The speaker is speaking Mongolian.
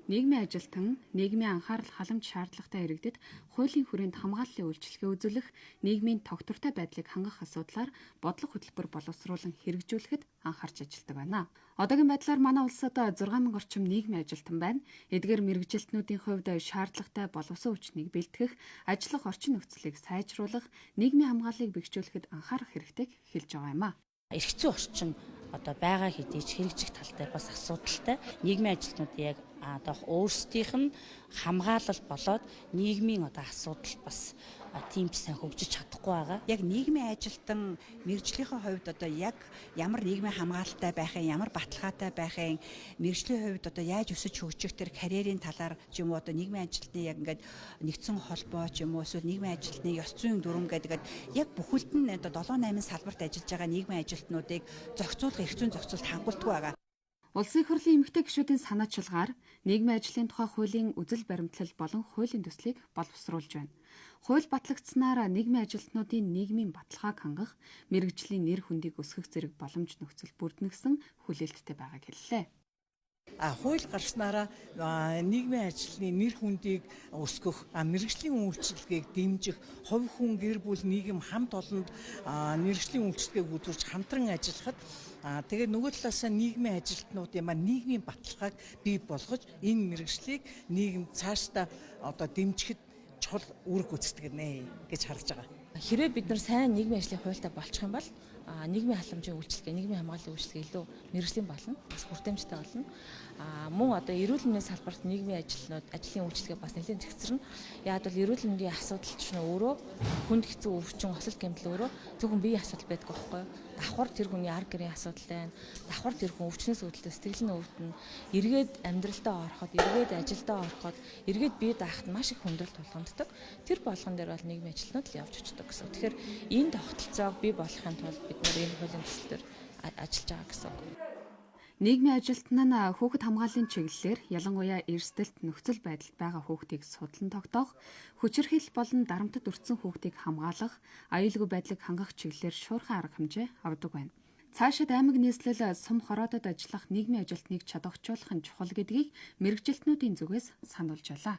Нийгмийн ажилтан нийгмийн анхаарал халамж шаардлагатай иргэдэд хуулийн хүрээнд хамгааллын үйлчилгээ үзүүлэх, нийгмийн тогтвортой байдлыг хангах асуудлаар бодлого хөтөлбөр боловсруулан хэрэгжүүлэхэд анхаарч ажилладаг байна. Одоогийн байдлаар манай улсад 6000 орчим нийгмийн ажилтан байна. Эдгээр мэргэжилтнүүдийн хувьд шаардлагатай боловсон хүчнийг бэлтгэх, ажиллах орчин нөхцөлийг сайжруулах, нийгмийн хамгааллыг бэхжүүлэхэд анхаарах хэрэгтэйг хэлж байгаа юм а. Эрх зүйн орчин байгаа хэдий ч хэрэгжих талтай бас асуудалтай. Нийгмийн ажилтнууд яг өөрсдийнх нь хамгаалал болоод нийгмийн асуудал бас тийм ч сайн хөгжиж чадахгүй байгаа. Яг нийгмийн ажилтан мэргэжлийн хувьд яг ямар нийгмийн хамгаалалтай байхын, ямар баталгаатай байхын, мэргэжлийн хувьд яаж өсөж хөгжих тэр карьерийн талаар ч юм уу нийгмийн ажилтны яг ингээд нэгдсэн холбоо ч юм уу эсвэл нийгмийн ажилтны ёс зүйн дүрм гэдэг яг бүхэлд нь 7-8 салбарт ажиллаж байгаа нийгмийн ажилтнуудыг зохицуулах, эрх зүйн зохицуулалт хангалтгүй байгаа. Улсын их хурлын эмэгтэй гишүүдийн санаачилгаар нийгмийн ажлын тухай хуулийн үзэл баримтлал болон хуулийн төслийг боловсруулж байна. Хууль батлагдсанаар нийгмийн ажилтнуудын нийгмийн баталгааг хангах, мэргэжлийн нэр хүндийг өсгөх зэрэг боломж нөхцөл бүрднэгсэн хүлээлттэй байгааг хэллээ. Хууль гарснараа нийгмийн ажлын нэр хүндийг өсгөх, мэргэжлийн үйлчилгээг дэмжих, хувь хүн гэр бүл нийгэм хамт олонд мэргэжлийн үйлчилгээг үзүүлж хамтран ажиллахад тэгээд нөгөө талаасаа нийгмийн ажилтнуудын нийгмийн баталгааг бий болгож энэ мэргэжлийг нийгэм цаашдаа дэмжихэд чухал үүрэг гүйцэтгэх нэ гэж харж байгаа. Хэрвээ бид нар сайн нийгмийн ажлын хуультай болчих юм бол нийгмийн халамжийн үйлчилгээ, нийгмийн хамгааллын үйлчилгээ илүү мэргэжлийн болно, бас бүртэмжтэй болно. Мөн эрүүл мэндийн салбарт нийгмийн ажлын үйлчилгээ бас нэлээд зэгцэрнэ. Яг бол эрүүл мэндийн асуудал ч өөрөө хүнд хэцүү өвчин, осол гэмтэл өөрөө зөвхөн биеийн асуудал байдаг байхгүй юу? Давхар тэр хүний ар гэрийн асуудал байна. Давхар тэр хүн өвчнөөс үүдэлтэй сэтгэл нь өвдөн, эргээд амьдралдаа ороход, эргээд ажилдаа ороход, эргээд бие даахад маш их хүндрэл тулгамддаг. Тэр болгон дээр бол нийгмийн ажилтнууд л явж очдог гэсэн. Тэгэхээр энэ тогтолцоог бий болгохын тулд бид нар энэ хуулийн төслөөр ажиллаж байгаа гэсэн. Нийгмийн ажилтан нь хүүхэд хамгааллын чиглэлээр ялангуяа эрсдэлт нөхцөл байдалд байгаа хүүхдийг судлан тогтоох, хүчирхийлэл болон дарамтад өртсөн хүүхдийг хамгаалах, аюулгүй байдлыг хангах чиглэлээр шуурхай арга хэмжээ авдаг байна. Цаашид аймаг нийслэл сум хороодод ажиллах нийгмийн ажилтныг чадварчуулах нь чухал гэдгийг мэргэжилтнүүдийн зүгээс сануулж байлаа.